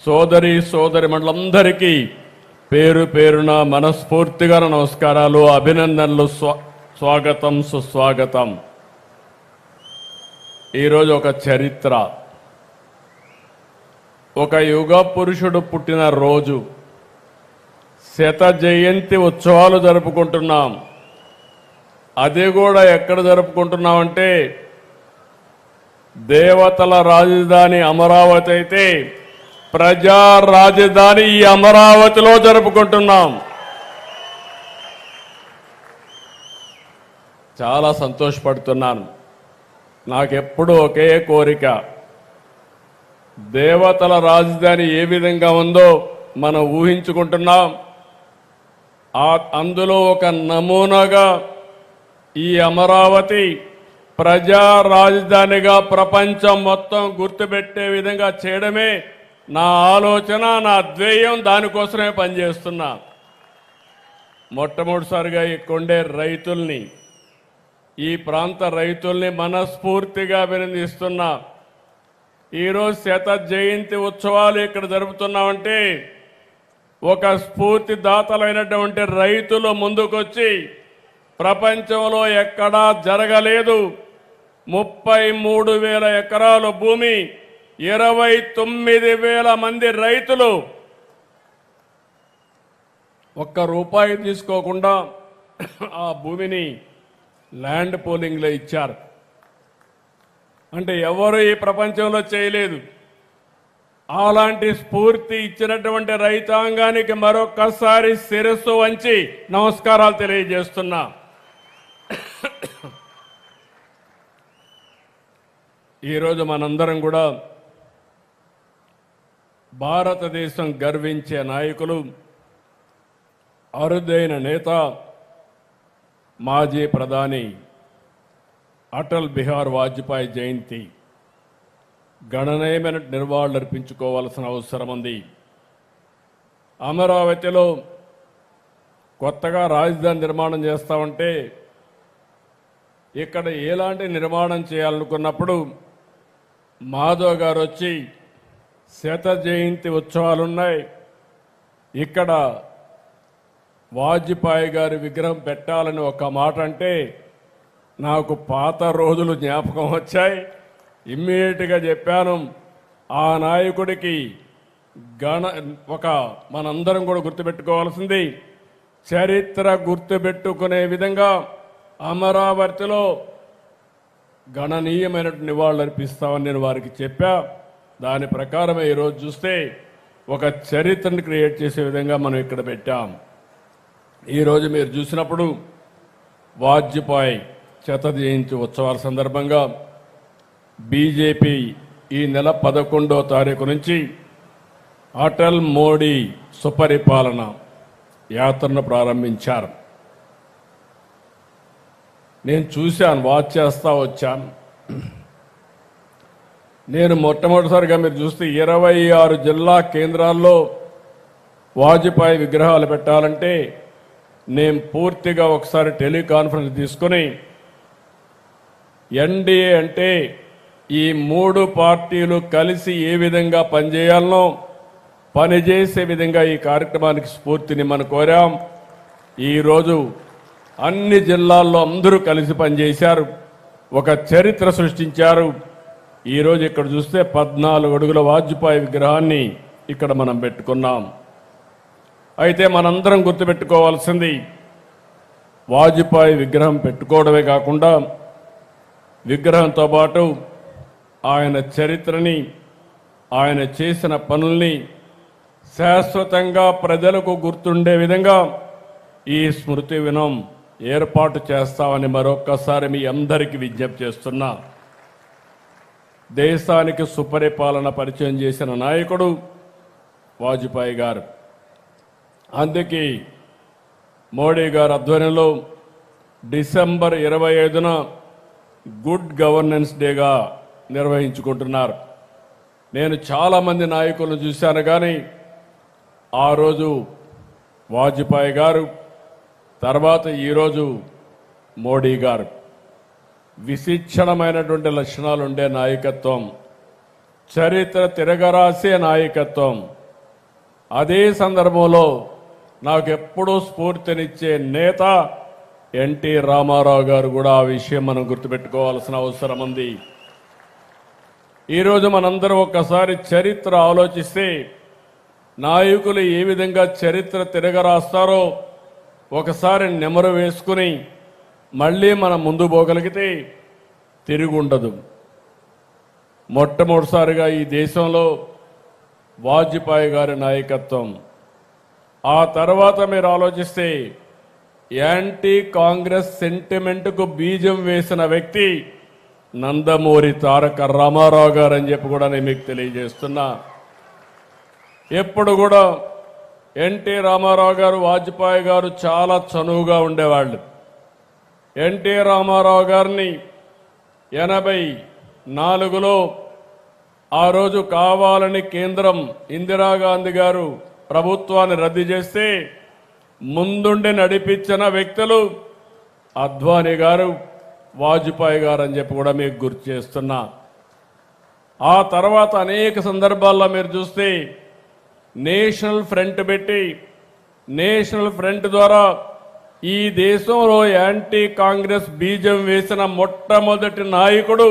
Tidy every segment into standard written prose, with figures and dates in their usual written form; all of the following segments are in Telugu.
సోదరి మండలందరికీ పేరు పేరున మనస్ఫూర్తిగా నమస్కారాలు, అభినందనలు, స్వాగతం, సుస్వాగతం. ఈరోజు ఒక చరిత్ర, ఒక యుగ పురుషుడు పుట్టిన రోజు, శత జయంతి ఉత్సవాలు జరుపుకుంటున్నాం. అది కూడా ఎక్కడ జరుపుకుంటున్నామంటే దేవతల రాజధాని అమరావతి అయితే ప్రజా రాజధాని ఈ అమరావతిలో జరుపుకుంటున్నాం. చాలా సంతోషపడుతున్నాను. నాకెప్పుడు ఒకే కోరిక, దేవతల రాజధాని ఏ విధంగా ఉందో మనం ఊహించుకుంటున్నాం. అందులో ఒక నమూనాగా ఈ అమరావతి ప్రజా రాజధానిగా ప్రపంచం మొత్తం గుర్తుపెట్టే విధంగా చేయడమే నా ఆలోచన, నా ధ్యేయం. దానికోసమే పనిచేస్తున్నా. మొట్టమొదటిసారిగా ఇక్కడుండే రైతుల్ని, ఈ ప్రాంత రైతుల్ని మనస్ఫూర్తిగా అభినందిస్తున్నా. ఈరోజు శత జయంతి ఉత్సవాలు ఇక్కడ జరుపుతున్నామంటే ఒక స్ఫూర్తిదాతలైనటువంటి రైతులు ముందుకొచ్చి, ప్రపంచంలో ఎక్కడా జరగలేదు, 33,000 ఎకరాల భూమి, 29,000 మంది రైతులు ₹1 తీసుకోకుండా ఆ భూమిని ల్యాండ్ పూలింగ్లో ఇచ్చారు. అంటే ఎవరు ఈ ప్రపంచంలో చేయలేదు. అలాంటి స్ఫూర్తి ఇచ్చినటువంటి రైతాంగానికి మరొక్కసారి శిరస్సు వంచి నమస్కారాలు తెలియజేస్తున్నా. ఈరోజు మనందరం కూడా భారతదేశం గర్వించే నాయకులు, అరుదైన నేత, మాజీ ప్రధాని అటల్ బిహారీ వాజ్పేయి జయంతి గణనీయమైన నివాళులర్పించుకోవాల్సిన అవసరం ఉంది. అమరావతిలో కొత్తగా రాజధాని నిర్మాణం చేస్తామంటే ఇక్కడ ఎలాంటి నిర్మాణం చేయాలనుకున్నప్పుడు మాధవ్ గారు వచ్చి శత జయంతి ఉత్సవాలున్నాయి, ఇక్కడ వాజ్పేయి గారి విగ్రహం పెట్టాలని ఒక మాట అంటే నాకు పాత రోజులు జ్ఞాపకం వచ్చాయి. ఇమ్మీడియట్గా చెప్పాను, ఆ నాయకుడికి మనందరం కూడా గుర్తుపెట్టుకోవాల్సింది, చరిత్ర గుర్తుపెట్టుకునే విధంగా అమరావతిలో గణనీయమైన నివాళులు అర్పిస్తామని నేను వారికి చెప్పా. దాని ప్రకారమే ఈరోజు చూస్తే ఒక చరిత్రను క్రియేట్ చేసే విధంగా మనం ఇక్కడ పెట్టాం. ఈరోజు మీరు చూసినప్పుడు వాజ్పేయి శత జయంతి ఉత్సవాల సందర్భంగా బీజేపీ ఈ నెల 11వ తారీఖు నుంచి అటల్ మోడీ సుపరిపాలన యాత్రను ప్రారంభించారు. నేను చూశాను, వాచ్ చేస్తా వచ్చాను. నేను మొట్టమొదటిసారిగా మీరు చూస్తే 26 జిల్లా కేంద్రాల్లో వాజ్పేయి విగ్రహాలు పెట్టాలంటే నేను పూర్తిగా ఒకసారి టెలికాన్ఫరెన్స్ తీసుకుని, ఎన్డీఏ అంటే ఈ 3 పార్టీలు కలిసి ఏ విధంగా పనిచేయాలనో పనిచేసే విధంగా ఈ కార్యక్రమానికి స్ఫూర్తిని మనం కోరాం. ఈరోజు అన్ని జిల్లాల్లో అందరూ కలిసి పనిచేశారు, ఒక చరిత్ర సృష్టించారు. ఈరోజు ఇక్కడ చూస్తే 14 అడుగుల వాజ్పేయి విగ్రహాన్ని ఇక్కడ మనం పెట్టుకున్నాం. అయితే మనందరం గుర్తుపెట్టుకోవాల్సింది, వాజ్పేయి విగ్రహం పెట్టుకోవడమే కాకుండా విగ్రహంతో పాటు ఆయన చరిత్రని, ఆయన చేసిన పనుల్ని శాశ్వతంగా ప్రజలకు గుర్తుండే విధంగా ఈ స్మృతి వనం ఏర్పాటు చేస్తామని మరొక్కసారి మీ అందరికీ విజ్ఞప్తి చేస్తున్నా. దేశానికి సుపరిపాలన పరిచయం చేసిన నాయకుడు వాజ్పేయి గారు. అందుకే మోడీ గారి ఆధ్వర్యంలో డిసెంబర్ 25న గుడ్ గవర్నెన్స్ డేగా నిర్వహించుకుంటున్నారు. నేను చాలామంది నాయకులను చూశాను, కానీ ఆ రోజు వాజ్పేయి గారు, తర్వాత ఈరోజు మోడీ గారు విశిక్షణమైనటువంటి లక్షణాలు ఉండే నాయకత్వం, చరిత్ర తిరగరాసే నాయకత్వం. అదే సందర్భంలో నాకు ఎప్పుడూ స్ఫూర్తినిచ్చే నేత ఎన్టీ రామారావు గారు కూడా. ఆ విషయం మనం గుర్తుపెట్టుకోవాల్సిన అవసరం ఉంది. ఈరోజు మనందరం ఒక్కసారి చరిత్ర ఆలోచిస్తే నాయకులు ఏ విధంగా చరిత్ర తిరగరాస్తారో ఒకసారి నెమరు వేసుకుని మళ్ళీ మనం ముందు పోగలిగితే తిరుగుండదు. మొట్టమొదటిసారిగా ఈ దేశంలో వాజ్పేయి గారి నాయకత్వం. ఆ తర్వాత మీరు ఆలోచిస్తే యాంటీ కాంగ్రెస్ సెంటిమెంట్కు బీజం వేసిన వ్యక్తి నందమూరి తారక రామారావు గారు అని చెప్పి కూడా నేను మీకు తెలియజేస్తున్నా. ఎప్పుడు కూడా ఎన్టీ రామారావు గారు, వాజ్పేయి గారు చాలా చనువుగా ఉండేవాళ్ళు. ఎన్టీ రామారావు గారిని 84లో ఆ రోజు కావాలని కేంద్రం ఇందిరాగాంధీ గారు ప్రభుత్వాన్ని రద్దు చేస్తే ముందుండి నడిపించిన వ్యక్తులు అద్వానీ గారు, వాజ్పేయి గారు అని చెప్పి కూడా మీకు గుర్తు చేస్తున్నా. ఆ తర్వాత అనేక సందర్భాల్లో మీరు చూస్తే నేషనల్ ఫ్రంట్ పెట్టి, నేషనల్ ఫ్రంట్ ద్వారా ఈ దేశంలో యాంటీ కాంగ్రెస్ బీజం వేసిన మొట్టమొదటి నాయకుడు,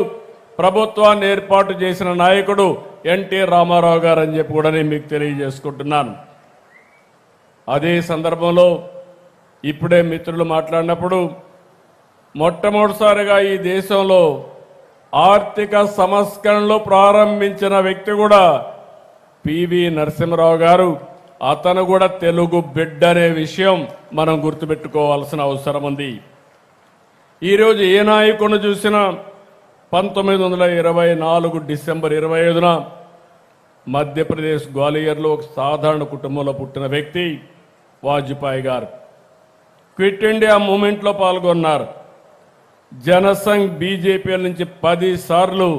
ప్రభుత్వాన్ని ఏర్పాటు చేసిన నాయకుడు ఎన్టీ రామారావు గారు అని చెప్పి కూడా నేను మీకు తెలియజేసుకుంటున్నాను. అదే సందర్భంలో ఇప్పుడే మిత్రులు మాట్లాడినప్పుడు మొట్టమొదటిసారిగా ఈ దేశంలో ఆర్థిక సంస్కరణలు ప్రారంభించిన వ్యక్తి కూడా పివి నరసింహరావు గారు. అతను కూడా తెలుగు బిడ్డ అనే విషయం మనం గుర్తుపెట్టుకోవాల్సిన అవసరం ఉంది. ఈరోజు ఏ నాయకుడిని చూసినా 1924 డిసెంబర్ 25న మధ్యప్రదేశ్ గ్వాలియర్లో ఒక సాధారణ కుటుంబంలో పుట్టిన వ్యక్తి వాజ్పేయి గారు. క్విట్ ఇండియా మూమెంట్లో పాల్గొన్నారు. జనసంఘ్ బీజేపీ నుంచి 10 సార్లు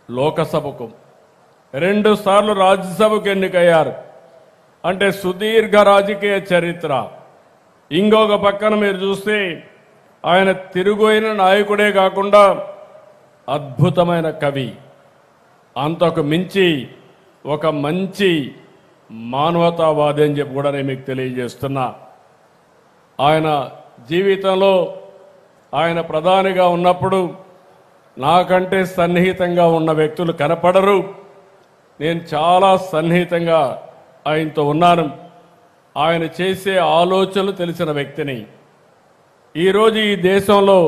లోకసభకు, 2 సార్లు రాజ్యసభకు ఎన్నికయ్యారు. అంటే సుదీర్ఘ రాజకీయ చరిత్ర. ఇంకొక పక్కన మీరు చూస్తే ఆయన తిరుగైన నాయకుడే కాకుండా అద్భుతమైన కవి, అంతకు మించి ఒక మంచి మానవతావాది అని చెప్పి కూడా నేను మీకు తెలియజేస్తున్నా. ఆయన జీవితంలో ఆయన ప్రధానిగా ఉన్నప్పుడు నాకంటే సన్నిహితంగా ఉన్న వ్యక్తులు కనపడరు. నేను చాలా సన్నిహితంగా ఆయనతో ఉన్నాను. ఆయన చేసే ఆలోచనలు తెలిసిన వ్యక్తిని. ఈరోజు ఈ దేశంలో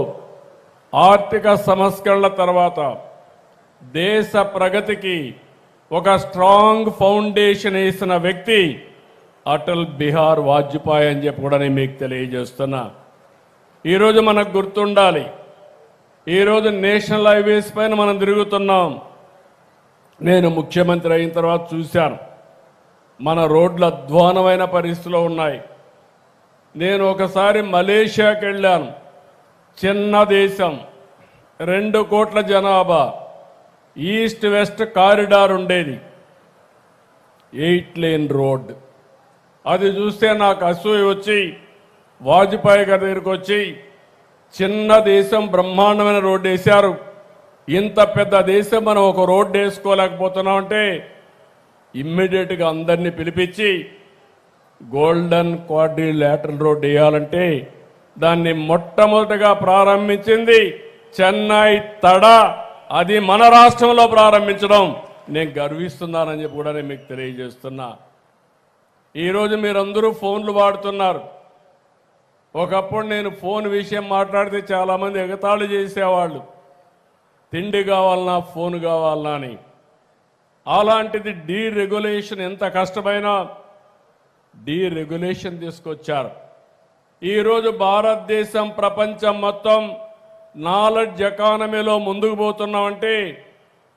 ఆర్థిక సంస్కరణల తర్వాత దేశ ప్రగతికి ఒక స్ట్రాంగ్ ఫౌండేషన్ వేసిన వ్యక్తి అటల్ బిహారీ వాజ్పేయి అని చెప్పి కూడా నేను మీకు తెలియజేస్తున్నా. ఈరోజు మనకు గుర్తుండాలి, ఈరోజు నేషనల్ హైవేస్ పైన మనం తిరుగుతున్నాం. నేను ముఖ్యమంత్రి అయిన తర్వాత చూశాను, మన రోడ్లు అధ్వానమైన పరిస్థితిలో ఉన్నాయి. నేను ఒకసారి మలేషియాకి వెళ్ళాను. చిన్న దేశం, 2 కోట్ల జనాభా, ఈస్ట్ వెస్ట్ కారిడార్ ఉండేది, 8 లేన్ రోడ్. అది చూస్తే నాకు అసూయ వచ్చి వాజ్పేయి గారి దగ్గరికి వచ్చి, చిన్న దేశం బ్రహ్మాండమైన రోడ్డు వేశారు, ఇంత పెద్ద దేశం మనం ఒక రోడ్డు వేసుకోలేకపోతున్నామంటే ఇమ్మీడియట్గా అందరినీ పిలిపించి గోల్డెన్ క్వాడ్రిలేటరల్ రోడ్డు వేయాలంటే దాన్ని మొట్టమొదటిగా ప్రారంభించింది చెన్నై తడ. అది మన రాష్ట్రంలో ప్రారంభించడం నేను గర్విస్తున్నానని చెప్పి కూడా నేను మీకు తెలియజేస్తున్నా. ఈరోజు మీరందరూ ఫోన్లు వాడుతున్నారు. ఒకప్పుడు నేను ఫోన్ విషయం మాట్లాడితే చాలామంది ఎగతాళి చేసేవాళ్ళు, తిండి కావాలన్నా ఫోన్ కావాలన్నా అని. అలాంటిది డీరెగ్యులేషన్, ఎంత కష్టమైనా డీరెగ్యులేషన్ తీసుకొచ్చారు. ఈరోజు భారతదేశం, ప్రపంచం మొత్తం నాలెడ్జ్ ఎకానమీలో ముందుకు పోతున్నామంటే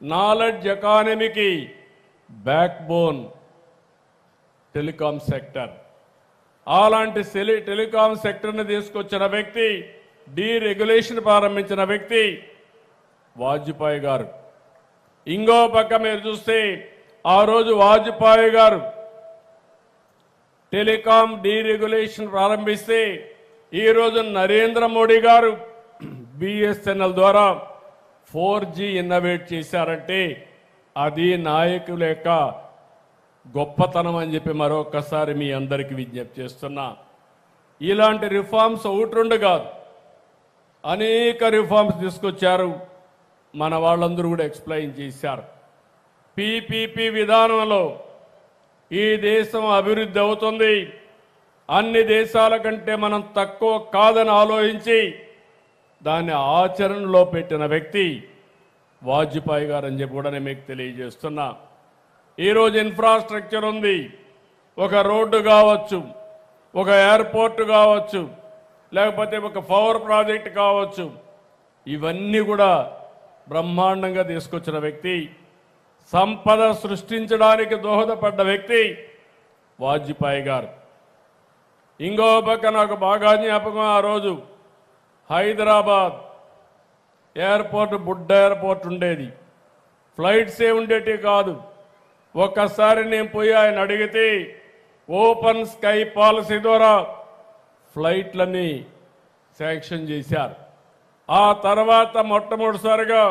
నాలెడ్జ్ ఎకానమీకి బ్యాక్ బోన్ టెలికాం సెక్టర్. అలాంటి టెలికాం సెక్టర్ని తీసుకొచ్చిన వ్యక్తి, డీరెగ్యులేషన్ ప్రారంభించిన వ్యక్తి వాజ్పేయి గారు. ఇంకో పక్క మీరు చూస్తే ఆ రోజు వాజ్పేయి గారు టెలికాం డీరెగ్యులేషన్ ప్రారంభిస్తే ఈరోజు నరేంద్ర మోడీ గారు బిఎస్ఎన్ఎల్ ద్వారా 4G ఇన్నోవేట్ చేశారంటే అది నాయకుల యొక్క గొప్పతనం అని చెప్పి మరొకసారి మీ అందరికీ విజ్ఞప్తి చేస్తున్నా. ఇలాంటి రిఫార్మ్స్ ఒకటి రెండు కాదు, అనేక రిఫార్మ్స్ తీసుకొచ్చారు. మన వాళ్ళందరూ కూడా ఎక్స్ప్లెయిన్ చేశారు. పీపీపీ విధానంలో ఈ దేశం అభివృద్ధి అవుతుంది, అన్ని దేశాల కంటే మనం తక్కువ కాదని ఆలోచించి దాన్ని ఆచరణలో పెట్టిన వ్యక్తి వాజ్పేయి గారు అని చెప్పి కూడా నేను మీకు తెలియజేస్తున్నా. ఈరోజు ఇన్ఫ్రాస్ట్రక్చర్ ఉంది, ఒక రోడ్డు కావచ్చు, ఒక ఎయిర్పోర్ట్ కావచ్చు, లేకపోతే ఒక పవర్ ప్రాజెక్ట్ కావచ్చు, ఇవన్నీ కూడా బ్రహ్మాండంగా తీసుకొచ్చిన వ్యక్తి, సంపద సృష్టించడానికి దోహదపడ్డ వ్యక్తి వాజ్పేయి గారు. ఇంకో పక్క నాకు బాగా జ్ఞాపకం, ఆ రోజు హైదరాబాద్ ఎయిర్పోర్ట్ బుడ్డ ఎయిర్పోర్ట్ ఉండేది, ఫ్లైట్స్ ఏ ఉండేటివి కాదు. ఒక్కసారి నేను పోయి ఆయన అడిగితే ఓపెన్ స్కై పాలసీ ద్వారా ఫ్లైట్లన్నీ శాంక్షన్ చేశారు. ఆ తర్వాత మొట్టమొదటిసారిగా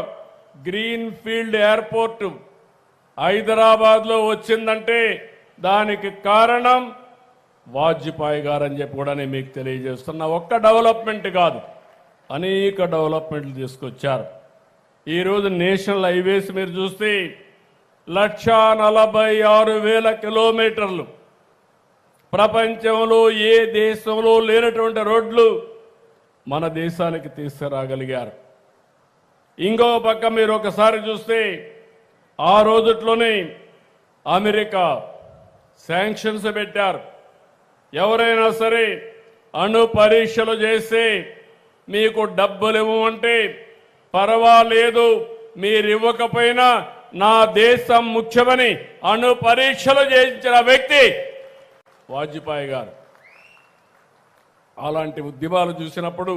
గ్రీన్ ఫీల్డ్ ఎయిర్పోర్ట్ హైదరాబాద్లో వచ్చిందంటే దానికి కారణం వాజ్పేయి గారు అని చెప్పి కూడా నేను మీకు తెలియజేస్తున్నా. ఒక్క డెవలప్మెంట్ కాదు, అనేక డెవలప్మెంట్లు తీసుకొచ్చారు. ఈరోజు నేషనల్ హైవేస్ మీరు చూస్తే 1,46,000 కిలోమీటర్లు, ప్రపంచంలో ఏ దేశంలో లేనటువంటి రోడ్లు మన దేశానికి తీసుకురాగలిగారు. ఇంకో పక్క మీరు ఒకసారి చూస్తే ఆ రోజుట్లోనే అమెరికా శాంక్షన్స్ పెట్టారు. ఎవరైనా సరే అణు పరీక్షలు చేస్తే మీకు డబ్బులు ఇవ్వమంటే పర్వాలేదు, మీరు ఇవ్వకపోయినా నా దేశం ముఖ్యమని అణు పరీక్షలు చేయించిన వ్యక్తి వాజ్పేయి గారు. అలాంటి ఉద్యమాలు చూసినప్పుడు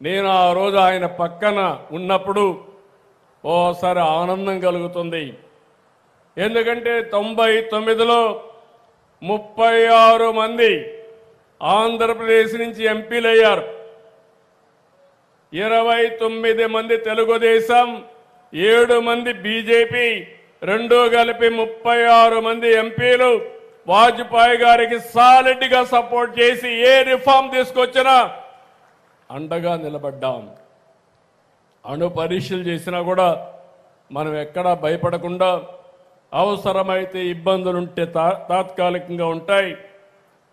నేను ఆ రోజు ఆయన పక్కన ఉన్నప్పుడు ఓసారి ఆనందం కలుగుతుంది. ఎందుకంటే 99లో 36 మంది ఆంధ్రప్రదేశ్ నుంచి ఎంపీలు అయ్యారు, 29 మంది తెలుగుదేశం, 7 మంది బీజేపీ, రెండు కలిపి 36 మంది ఎంపీలు వాజ్పేయి గారికి సాలిడ్ గా సపోర్ట్ చేసి ఏ రిఫార్మ్ తీసుకొచ్చినా అండగా నిలబడ్డాం. అణు పరీక్షలు చేసినా కూడా మనం ఎక్కడా భయపడకుండా అవసరమైతే ఇబ్బందులుంటే తాత్కాలికంగా ఉంటాయి,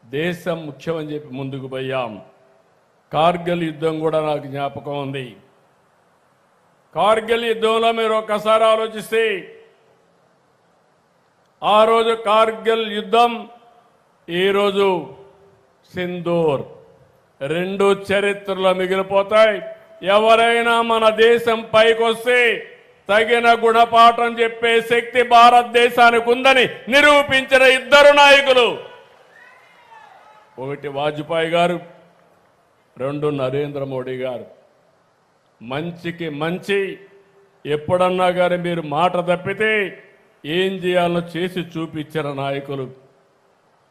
దేశం ముఖ్యమని చెప్పి ముందుకు పోయాం. కార్గిల్ యుద్ధం కూడా నాకు జ్ఞాపకం ఉంది. కార్గిల్ యుద్ధంలో మీరు ఒక్కసారి ఆలోచిస్తే ఆ రోజు కార్గిల్ యుద్ధం, ఈరోజు సింధూర్, రెండు చరిత్రలో మిగిలిపోతాయి. ఎవరైనా మన దేశం పైకొస్తే తగిన గుణపాఠం చెప్పే శక్తి భారతదేశానికి ఉందని నిరూపించిన ఇద్దరు నాయకులు, ఒకటి వాజ్పేయి గారు, రెండు నరేంద్ర మోడీ గారు. మంచికి మంచి, ఎప్పుడన్నా కానీ మీరు మాట తప్పితే ఏం చేయాలో చేసి చూపించిన నాయకులు.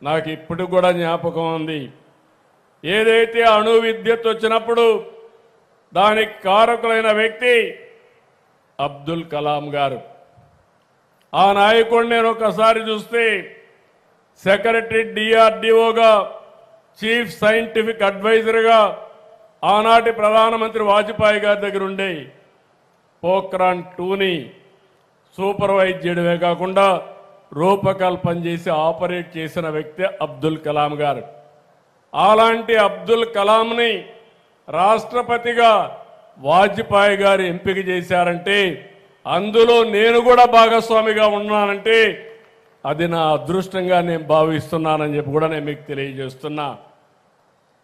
నాకు ఇప్పుడు కూడా జ్ఞాపకం ఉంది, ఏదైతే అణు విద్యుత్ వచ్చినప్పుడు దానికి కారకులైన వ్యక్తి అబ్దుల్ కలాం గారు. ఆ నాయకుడు నేను ఒకసారి చూస్తే సెక్రటరీ డిఆర్డిఓగా, చీఫ్ సైంటిఫిక్ అడ్వైజర్గా ఆనాటి ప్రధానమంత్రి వాజ్పేయి గారి దగ్గర ఉండే పోఖ్రాన్ 2ని సూపర్వైజ్ చేయడమే కాకుండా రూపకల్పన చేసి ఆపరేట్ చేసిన వ్యక్తి అబ్దుల్ కలాం గారు. అలాంటి అబ్దుల్ కలాంని రాష్ట్రపతిగా వాజ్పేయి గారు ఎంపిక చేశారంటే, అందులో నేను కూడా భాగస్వామిగా ఉన్నానంటే అది నా అదృష్టంగా నేను భావిస్తున్నానని చెప్పి కూడా నేను మీకు తెలియజేస్తున్నా.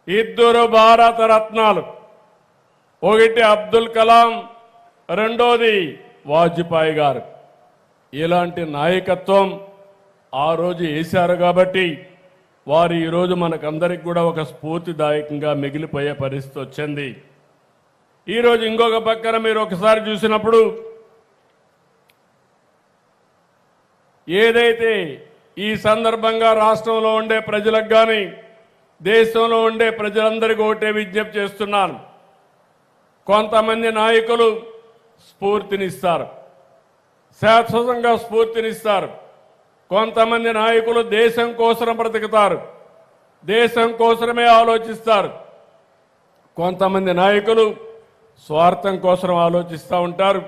ఇద్దరు భారత రత్నాలు, ఒకటి అబ్దుల్ కలాం, రెండోది వాజ్పేయి గారు. ఇలాంటి నాయకత్వం ఆ రోజు వేశారు కాబట్టి వారు ఈరోజు మనకందరికి కూడా ఒక స్ఫూర్తిదాయకంగా మిగిలిపోయే పరిస్థితి వచ్చింది. ఈరోజు ఇంకొక పక్కన మీరు ఒకసారి చూసినప్పుడు ఏదైతే ఈ సందర్భంగా రాష్ట్రంలో ఉండే ప్రజలకు కానీ దేశంలో ఉండే ప్రజలందరికీ ఒకటే విజ్ఞప్తి చేస్తున్నాను. కొంతమంది నాయకులు స్ఫూర్తినిస్తారు, శాశ్వతంగా స్ఫూర్తినిస్తారు. కొంతమంది నాయకులు దేశం కోసం బ్రతుకుతారు, దేశం కోసమే ఆలోచిస్తారు. కొంతమంది నాయకులు స్వార్థం కోసం ఆలోచిస్తూ ఉంటారు,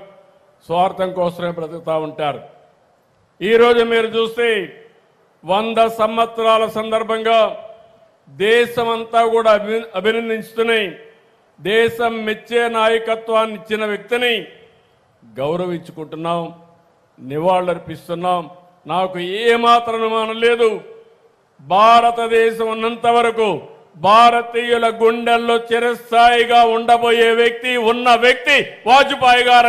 స్వార్థం కోసమే బ్రతుకుతూ ఉంటారు. ఈరోజు మీరు చూస్తే 100 సంవత్సరాల సందర్భంగా దేశమంతా కూడా అభినందించుతున్నాయి. దేశం మెచ్చే నాయకత్వాన్ని ఇచ్చిన వ్యక్తిని గౌరవించుకుంటున్నాం, నివాళులర్పిస్తున్నాం. నాకు ఏమాత్రం అనుమానం లేదు, భారతదేశం ఉన్నంత వరకు భారతీయుల గుండెల్లో చిరస్థాయిగా ఉండబోయే వ్యక్తి ఉన్న వ్యక్తి వాజ్పేయి గారు.